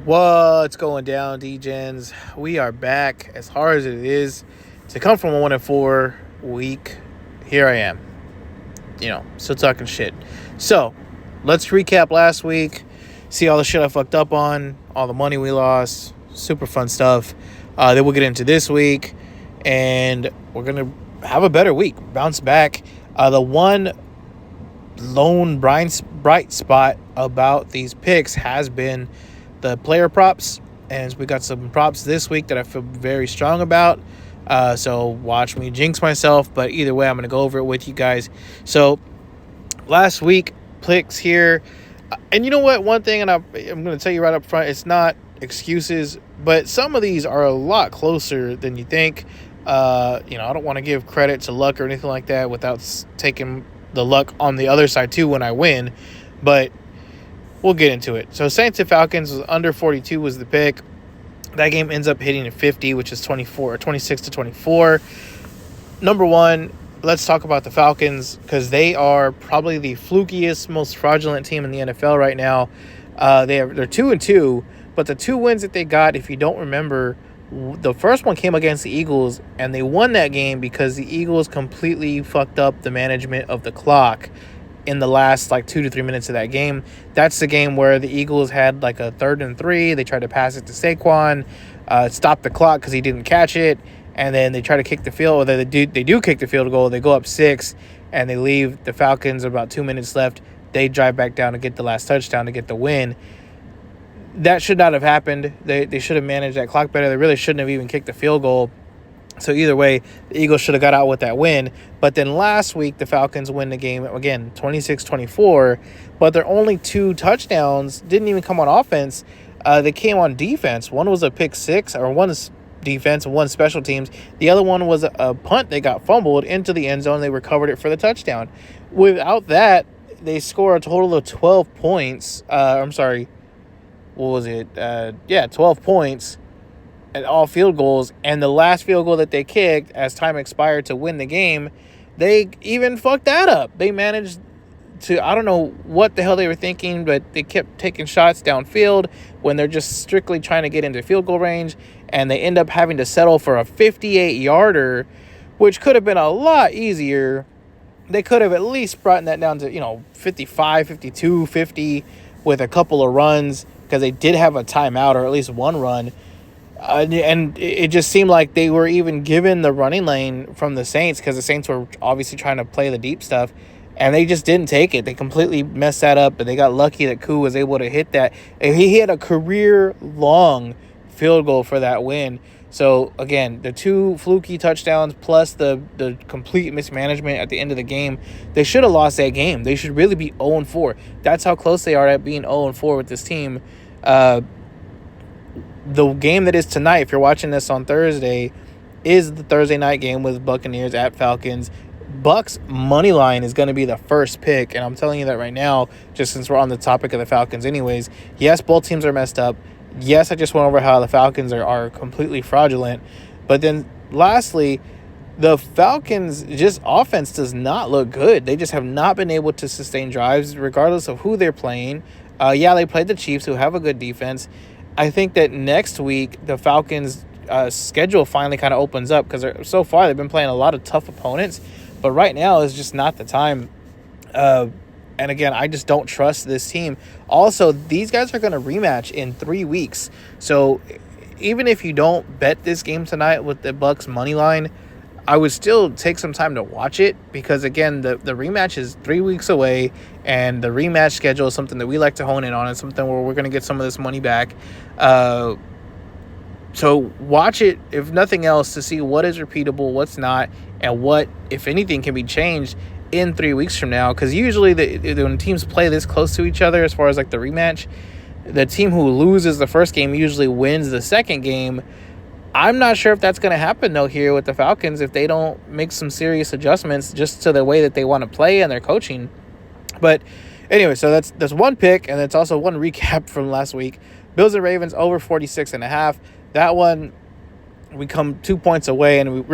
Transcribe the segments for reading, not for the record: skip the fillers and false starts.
What's going down, D-Gens? We are back as hard as it is to come from a 1-4 week. Here I am, still talking shit. So, let's recap last week, see all the shit I fucked up on, all the money we lost, super fun stuff. Then we'll get into this week, and we're going to have a better week, bounce back. The one lone bright spot about these picks has been the player props, and we got some props this week that I feel very strong about. So watch me jinx myself, but either way, I'm going to go over it with you guys. So last week, picks here. And you know what? One thing, and I'm going to tell you right up front, it's not excuses, but some of these are a lot closer than you think. I don't want to give credit to luck or anything like that without taking the luck on the other side too when I win, but we'll get into it. So Saints and Falcons was under 42 was the pick. That game ends up hitting at 50, which is 26-24. Number one, let's talk about the Falcons because they are probably the flukiest, most fraudulent team in the NFL right now. They're 2-2, but the two wins that they got, if you don't remember, the first one came against the Eagles, and they won that game because the Eagles completely fucked up the management of the clock in the last 2 to 3 minutes of that game. That's the game where the Eagles had a 3rd and 3. They tried to pass it to Saquon, stop the clock because he didn't catch it, and then they try to kick the field. Or they do kick the field goal. They go up 6, and they leave the Falcons about 2 minutes left. They drive back down to get the last touchdown to get the win. That should not have happened. They should have managed that clock better. They really shouldn't have even kicked the field goal. So either way, the Eagles should have got out with that win. But then last week, the Falcons win the game, again, 26-24. But their only 2 touchdowns didn't even come on offense. They came on defense. One was a pick six, or one's defense, one special teams. The other one was a punt. They got fumbled into the end zone. They recovered it for the touchdown. Without that, they score a total of 12 points. What was it? 12 points. At all field goals, and the last field goal that they kicked as time expired to win the game, they even fucked that up. They managed to, I don't know what the hell they were thinking, but they kept taking shots downfield when they're just strictly trying to get into field goal range, and they end up having to settle for a 58-yarder, which could have been a lot easier. They could have at least brought that down to, 55, 52, 50 with a couple of runs, because they did have a timeout, or at least one run. And it just seemed like they were even given the running lane from the Saints because the Saints were obviously trying to play the deep stuff, and they just didn't take it. They completely messed that up, and they got lucky that Koo was able to hit that. And he hit a career-long field goal for that win. So, again, the 2 fluky touchdowns plus the complete mismanagement at the end of the game, they should have lost that game. They should really be 0-4. That's how close they are at being 0-4 with this team. The game that is tonight, if you're watching this on Thursday, is the Thursday night game with Buccaneers at Falcons. Bucs moneyline is going to be the first pick, and I'm telling you that right now, just since we're on the topic of the Falcons anyways. Yes, both teams are messed up. Yes, I just went over how the Falcons are completely fraudulent. But then, lastly, the Falcons' offense does not look good. They just have not been able to sustain drives, regardless of who they're playing. They played the Chiefs, who have a good defense. I think that next week, the Falcons' schedule finally kind of opens up because so far they've been playing a lot of tough opponents. But right now is just not the time. And again, I just don't trust this team. Also, these guys are going to rematch in 3 weeks. So even if you don't bet this game tonight with the Bucs money line, I would still take some time to watch it because, again, the rematch is 3 weeks away, and the rematch schedule is something that we like to hone in on. It's something where we're going to get some of this money back. So watch it, if nothing else, to see what is repeatable, what's not, and what, if anything, can be changed in 3 weeks from now. Because usually when teams play this close to each other, as far as the rematch, the team who loses the first game usually wins the second game. I'm not sure if that's going to happen, though, here with the Falcons if they don't make some serious adjustments just to the way that they want to play and their coaching. But anyway, so that's one pick, and it's also one recap from last week. Bills and Ravens over 46.5. That one, we come 2 points away, and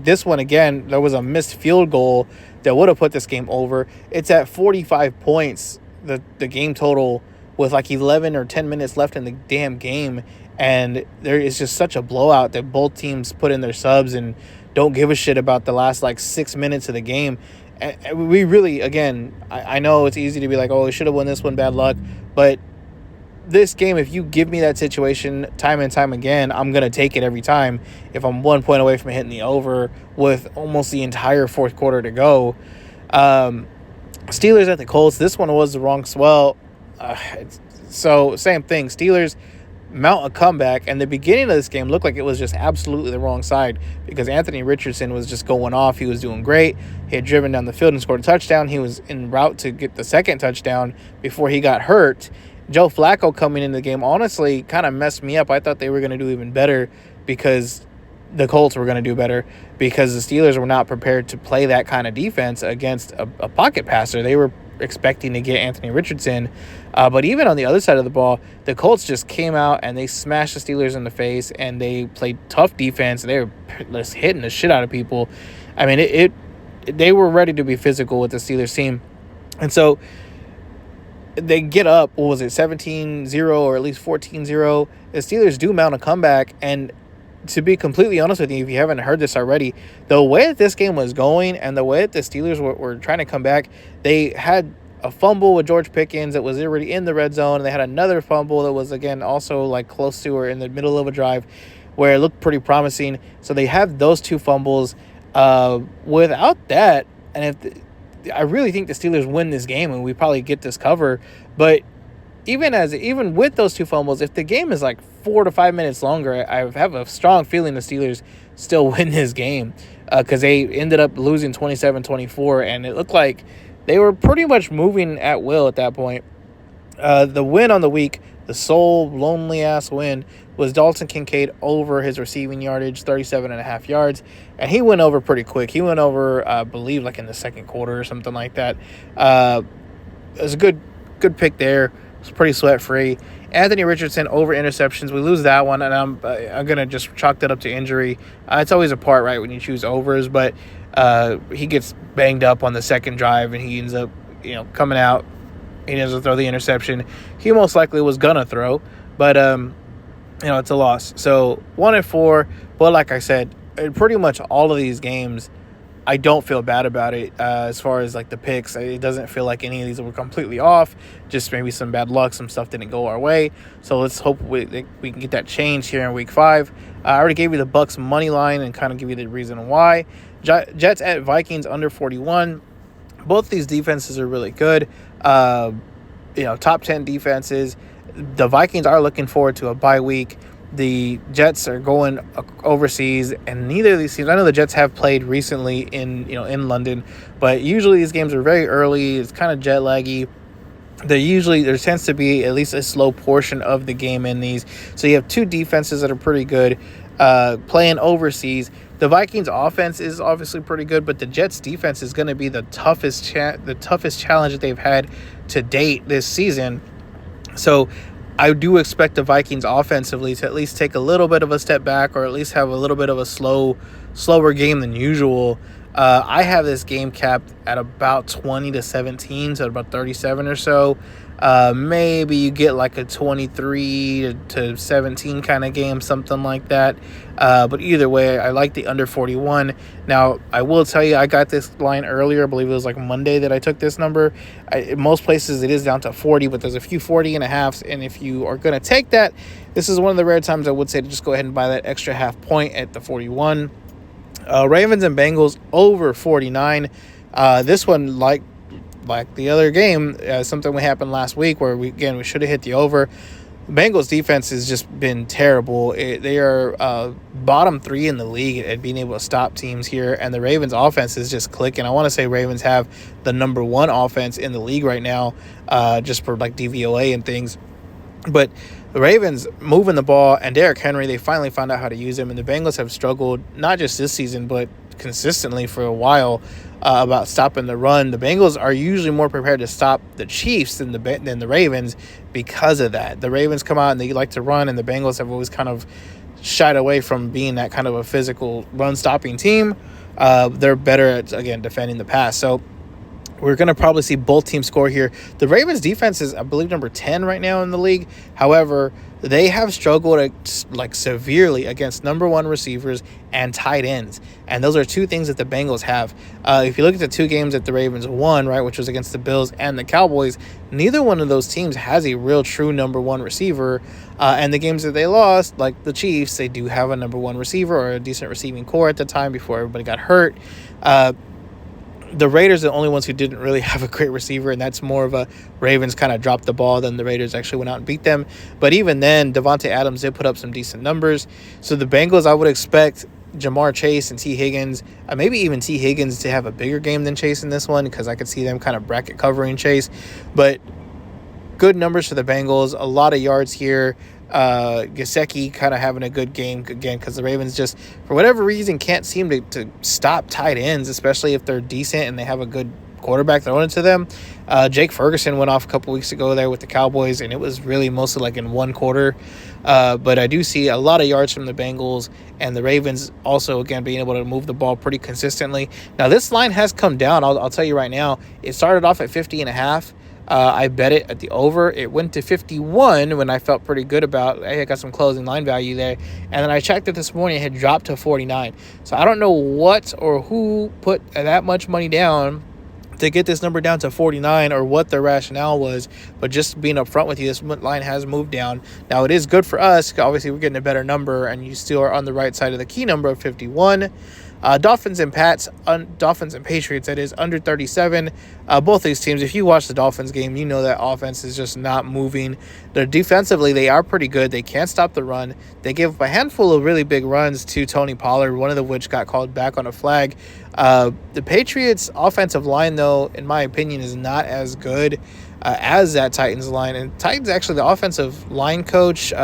this one, again, there was a missed field goal that would have put this game over. It's at 45 points, the game total with like 11 or 10 minutes left in the damn game, and there is just such a blowout that both teams put in their subs and don't give a shit about the last like 6 minutes of the game. And we really, again, I know it's easy to be like, oh, we should have won this one, bad luck, but this game, if you give me that situation time and time again, I'm going to take it every time. If I'm 1 point away from hitting the over with almost the entire fourth quarter to go. Steelers at the Colts. This one was the wrong swell. So same thing. Steelers mount a comeback, and the beginning of this game looked like it was just absolutely the wrong side because Anthony Richardson was just going off. He was doing great. He had driven down the field and scored a touchdown. He was en route to get the second touchdown before he got hurt. Joe Flacco coming into the game honestly kind of messed me up. I thought they were going to do even better because the Colts were going to do better because the Steelers were not prepared to play that kind of defense against a pocket passer. They were expecting to get Anthony Richardson. But even on the other side of the ball, the Colts just came out and they smashed the Steelers in the face, and they played tough defense. They were just hitting the shit out of people. I mean, they were ready to be physical with the Steelers team. And so they get up, what was it, 17-0 or at least 14-0. The Steelers do mount a comeback, and to be completely honest with you, if you haven't heard this already, the way that this game was going and the way that the Steelers were trying to come back, they had a fumble with George Pickens that was already in the red zone, and they had another fumble that was, again, also like close to or in the middle of a drive where it looked pretty promising. So they have those two fumbles. Without that, and I really think the Steelers win this game and we probably get this cover. But even with those two fumbles, if the game is like 4 to 5 minutes longer, I have a strong feeling the Steelers still win this game because they ended up losing 27-24, and it looked like they were pretty much moving at will at that point. The win on the week, the sole lonely-ass win, was Dalton Kincaid over his receiving yardage, 37.5 yards, and he went over pretty quick. He went over, I believe, like in the second quarter or something like that. It was a good pick there. It was pretty sweat-free. Anthony Richardson over interceptions. We lose that one, and I'm going to just chalk that up to injury. It's always a part, right, when you choose overs, but he gets banged up on the second drive, and he ends up, coming out. He doesn't throw the interception he most likely was going to throw, but it's a loss. So 1-4, but like I said, in pretty much all of these games, I don't feel bad about it as far as like the picks. It doesn't feel like any of these were completely off. Just maybe some bad luck, some stuff didn't go our way. So let's hope we can get that changed here in week 5. I already gave you the Bucs money line and kind of give you the reason why. Jets at Vikings under 41. Both these defenses are really good. Top 10 defenses. The Vikings are looking forward to a bye week. The Jets are going overseas, and neither of these teams, I know the Jets have played recently in London, but usually these games are very early. It's kind of jet laggy. There tends to be at least a slow portion of the game in these. So you have two defenses that are pretty good playing overseas. The Vikings offense is obviously pretty good, but the Jets defense is going to be the toughest challenge that they've had to date this season. So I do expect the Vikings offensively to at least take a little bit of a step back, or at least have a little bit of a slower game than usual. I have this game capped at about 20-17, so about 37 or so. Maybe you get like a 23-17 kind of game, something like that. But either way, I like the under 41. Now, I will tell you, I got this line earlier. I believe it was like Monday that I took this number. In most places, it is down to 40, but there's a few 40.5s. And if you are going to take that, this is one of the rare times I would say to just go ahead and buy that extra half point at the 41. Ravens and Bengals over 49. This one, like the other game, something that happened last week where we should have hit the over. Bengals defense has just been terrible. They are bottom 3 in the league at being able to stop teams here, and the Ravens offense is just clicking. I want to say Ravens have the number 1 offense in the league right now, just for like DVOA and things. But the Ravens moving the ball, and Derrick Henry, they finally found out how to use him, and the Bengals have struggled not just this season but consistently for a while about stopping the run. The Bengals are usually more prepared to stop the Chiefs than the Ravens because of that. The Ravens come out and they like to run, and the Bengals have always kind of shied away from being that kind of a physical run-stopping team. They're better at, again, defending the pass. So We're going to probably see both teams score here. The Ravens defense is, I believe, number 10 right now in the league. However, they have struggled severely against number one receivers and tight ends. And those are two things that the Bengals have. If you look at the two games that the Ravens won, right, which was against the Bills and the Cowboys, neither one of those teams has a real true number one receiver. And the games that they lost, like the Chiefs, they do have a number one receiver or a decent receiving core at the time before everybody got hurt. The Raiders are the only ones who didn't really have a great receiver, and that's more of a Ravens kind of dropped the ball than the Raiders actually went out and beat them. But even then, Devontae Adams did put up some decent numbers. So the Bengals, I would expect Jamar Chase and T. Higgins, maybe even T. Higgins to have a bigger game than Chase in this one, because I could see them kind of bracket covering Chase. But good numbers for the Bengals, a lot of yards here. Gesicki kind of having a good game again, because the Ravens just, for whatever reason, can't seem to stop tight ends, especially if they're decent and they have a good quarterback throwing it to them. Jake Ferguson went off a couple weeks ago there with the Cowboys, and it was really mostly like in one quarter. But I do see a lot of yards from the Bengals, and the Ravens also, again, being able to move the ball pretty consistently. Now, this line has come down. I'll tell you right now, it started off at 50.5. I bet it at the over. It went to 51 when I felt pretty good about it. I got some closing line value there. And then I checked it this morning. It had dropped to 49. So I don't know what or who put that much money down to get this number down to 49 or what the rationale was. But just being upfront with you, this line has moved down. Now, it is good for us. Obviously, we're getting a better number, and you still are on the right side of the key number of 51. Dolphins and Patriots, that is, under 37. Both these teams, if you watch the Dolphins game, you know that offense is just not moving. They're defensively, they are pretty good. They can't stop the run. They give up a handful of really big runs to Tony Pollard, one of which got called back on a flag. The Patriots' offensive line, though, in my opinion, is not as good as that Titans line. And Titans, actually, the offensive line coach,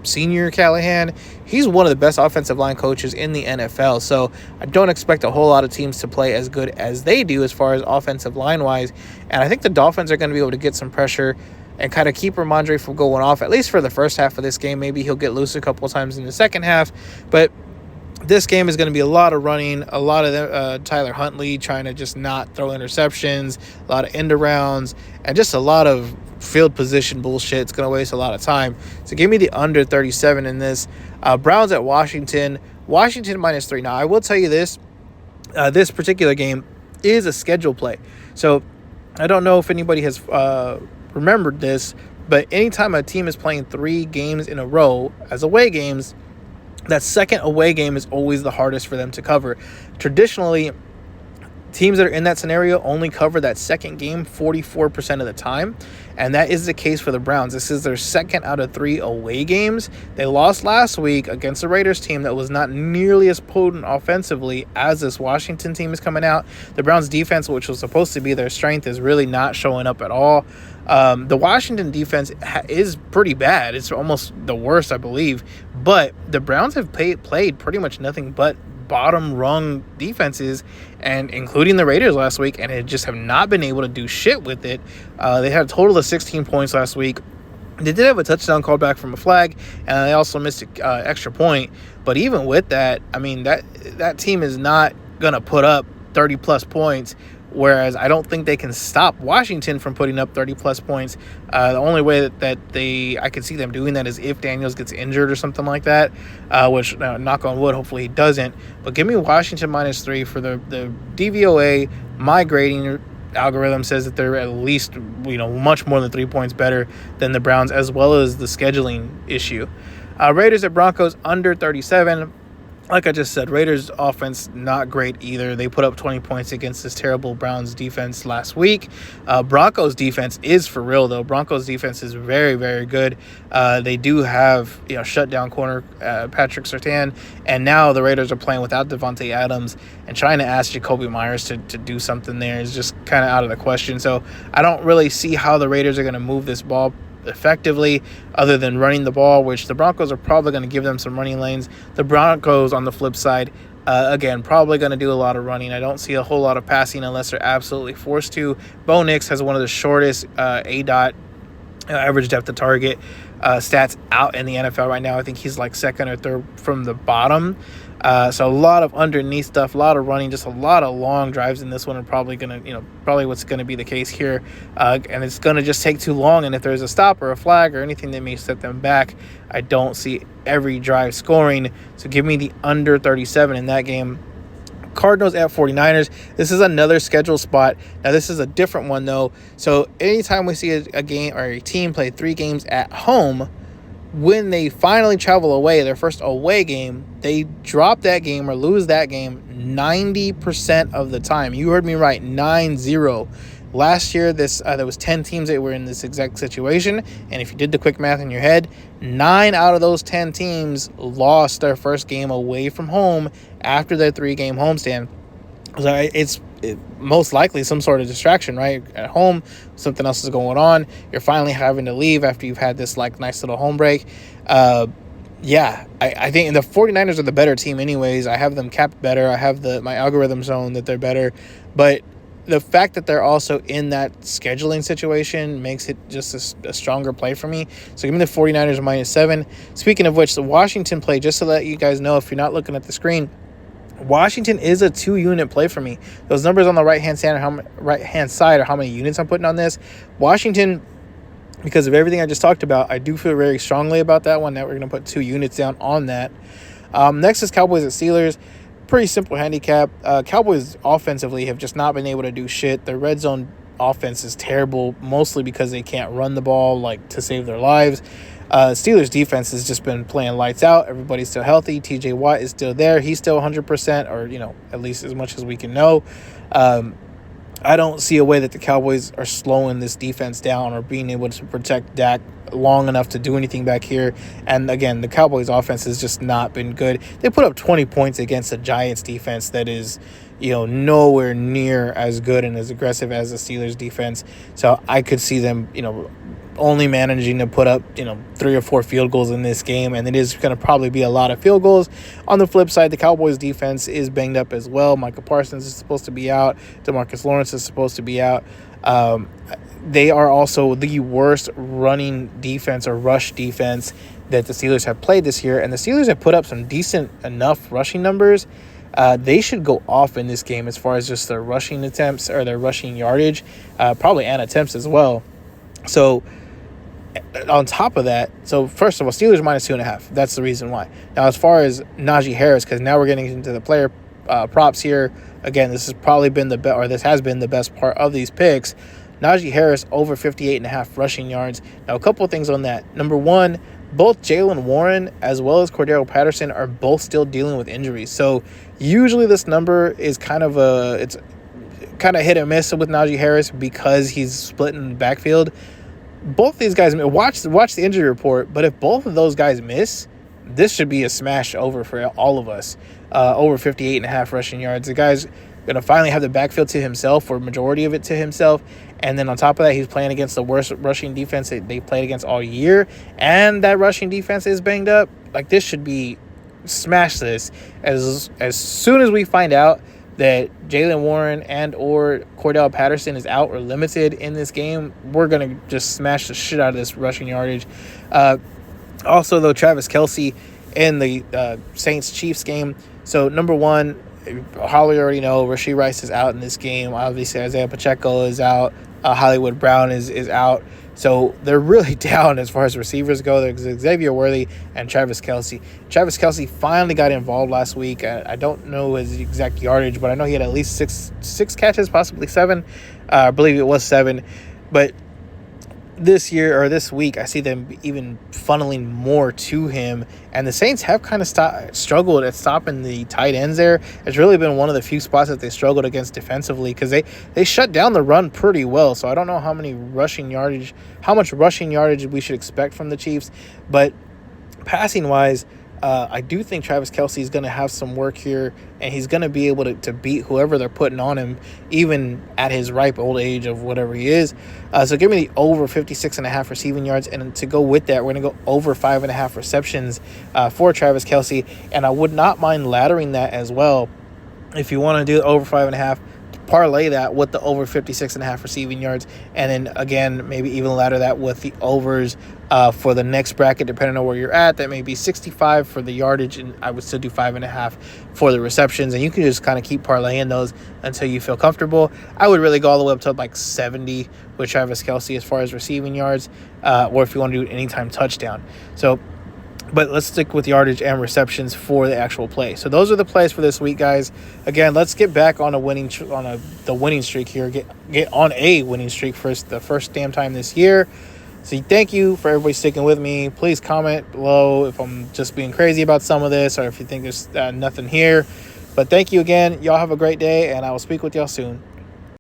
Senior Callahan, he's one of the best offensive line coaches in the NFL. So I don't expect a whole lot of teams to play as good as they do as far as offensive line wise. And I think the Dolphins are going to be able to get some pressure and kind of keep Ramondre from going off, at least for the first half of this game. Maybe he'll get loose a couple of times in the second half. But this game is going to be a lot of running, a lot of Tyler Huntley trying to just not throw interceptions, a lot of end arounds, and just a lot of field position bullshit. It's going to waste a lot of time. So give me the under 37 in this. Browns at Washington. Washington -3. Now, I will tell you this. This particular game is a schedule play. So I don't know if anybody has remembered this, but anytime a team is playing 3 games in a row as away games, that second away game is always the hardest for them to cover. Traditionally, teams that are in that scenario only cover that second game 44% of the time, and that is the case for the Browns. This is their second out of 3 away games. They lost last week against the Raiders team that was not nearly as potent offensively as this Washington team is coming out. The Browns defense, which was supposed to be their strength, is really not showing up at all. The Washington defense is pretty bad. It's almost the worst, I believe. But the Browns have played pretty much nothing but bottom rung defenses, and including the Raiders last week, and it just have not been able to do shit with it. They had a total of 16 points last week. They did have a touchdown called back from a flag, and they also missed an extra point. But even with that, I mean, that team is not going to put up 30-plus points, whereas I don't think they can stop Washington from putting up 30-plus points. The only way that I could see them doing that is if Daniels gets injured or something like that, which, knock on wood, hopefully he doesn't. But give me Washington -3 for the DVOA. My grading algorithm says that they're at least, much more than 3 points better than the Browns, as well as the scheduling issue. Raiders at Broncos under 37. Like I just said, Raiders offense not great either. They put up 20 points against this terrible Browns defense last week. Broncos defense is for real, though. Broncos defense is very, very good. They do have shutdown corner Patrick Surtain, and now the Raiders are playing without Devontae Adams, and trying to ask Jacoby Myers to do something there is just kind of out of the question. So I don't really see how the Raiders are going to move this ball effectively other than running the ball, which the Broncos are probably going to give them some running lanes. The Broncos, on the flip side, again, probably going to do a lot of running. I don't see a whole lot of passing unless they're absolutely forced to. Bo Nix has one of the shortest ADOT average depth of target stats out in the NFL right now. I think he's like second or third from the bottom. So a lot of underneath stuff, a lot of running, just a lot of long drives in this one, and probably what's gonna be the case here. And it's gonna just take too long. And if there's a stop or a flag or anything that may set them back, I don't see every drive scoring. So give me the under 37 in that game. Cardinals at 49ers. This is another scheduled spot. Now, this is a different one, though. So anytime we see a game or a team play 3 games at home, when they finally travel away, their first away game, they drop that game or lose that game 90% of the time. You heard me right, 9-0. Last year, there was 10 teams that were in this exact situation, and if you did the quick math in your head, 9 out of those 10 teams lost their first game away from home after their 3-game homestand. So it's most likely some sort of distraction, right? At home, something else is going on. You're finally having to leave after you've had this like nice little home break. I think the 49ers are the better team anyways. I have them capped better. I have my algorithm zone that they're better, but the fact that they're also in that scheduling situation makes it just a stronger play for me. So give me the 49ers -7. Speaking of which, the Washington play, just to let you guys know if you're not looking at the screen, Washington is a 2-unit play for me. Those numbers on the right-hand side are how many units I'm putting on this. Washington, because of everything I just talked about, I do feel very strongly about that one, that we're going to put 2 units down on that. Next is Cowboys at Steelers. Pretty simple handicap. Cowboys offensively have just not been able to do shit. Their red zone offense is terrible, mostly because they can't run the ball to save their lives. Steelers defense has just been playing lights out. Everybody's still healthy. TJ Watt is still there. He's still 100%, or at least as much as we can know. I don't see a way that the Cowboys are slowing this defense down or being able to protect Dak long enough to do anything back here. And again, the Cowboys offense has just not been good. They put up 20 points against the Giants defense that is, nowhere near as good and as aggressive as the Steelers defense. So I could see them, only managing to put up, 3 or 4 field goals in this game, and it is going to probably be a lot of field goals. On the flip side, the Cowboys defense is banged up as well. Micah Parsons is supposed to be out. DeMarcus Lawrence is supposed to be out. They are also the worst running defense or rush defense that the Steelers have played this year, and the Steelers have put up some decent enough rushing numbers. They should go off in this game as far as just their rushing attempts or their rushing yardage, probably and attempts as well. So on top of that, so first of all, Steelers -2.5. That's the reason why. Now, as far as Najee Harris, because now we're getting into the player props here. Again, this has been the best part of these picks. Najee Harris over 58.5 rushing yards. Now, a couple of things on that. Number one, both Jaylen Warren as well as Cordero Patterson are both still dealing with injuries. So usually this number is kind of hit or miss with Najee Harris because he's splitting the backfield. Both these guys, watch the injury report, but if both of those guys miss, this should be a smash over for all of us. Over 58.5 rushing yards. The guy's going to finally have the backfield to himself, or majority of it to himself. And then on top of that, he's playing against the worst rushing defense that they played against all year. And that rushing defense is banged up. This should be smash this. As soon as we find out that Jaylen Warren and or Cordell Patterson is out or limited in this game, we're going to just smash the shit out of this rushing yardage. Also, though, Travis Kelce in the Saints-Chiefs game. So, number one, Holly already know Rashee Rice is out in this game. Obviously, Isaiah Pacheco is out. Hollywood Brown is out. So they're really down as far as receivers go. There's Xavier Worthy and Travis Kelce. Travis Kelce finally got involved last week. I don't know his exact yardage, but I know he had at least six catches, possibly 7. I believe it was 7. But this week, I see them even funneling more to him. And the Saints have kind of struggled at stopping the tight ends there. It's really been one of the few spots that they struggled against defensively because they shut down the run pretty well. So I don't know how much rushing yardage we should expect from the Chiefs. But passing-wise, I do think Travis Kelce is going to have some work here, and he's going to be able to beat whoever they're putting on him, even at his ripe old age of whatever he is. So give me the over 56.5 receiving yards, and to go with that, we're going to go over 5.5 receptions for Travis Kelce, and I would not mind laddering that as well. If you want to do over 5.5, parlay that with the over 56.5 receiving yards, and then again maybe even ladder that with the overs for the next bracket, depending on where you're at. That may be 65 for the yardage, and I would still do 5.5 for the receptions, and you can just kind of keep parlaying those until you feel comfortable. I would really go all the way up to like 70 with Travis Kelce as far as receiving yards, or if you want to do an anytime touchdown. So, but let's stick with yardage and receptions for the actual play. So those are the plays for this week, guys. Again, let's get back on the winning streak here. Get on a winning streak for the first damn time this year. So thank you for everybody sticking with me. Please comment below if I'm just being crazy about some of this, or if you think there's nothing here. But thank you again. Y'all have a great day, and I will speak with y'all soon.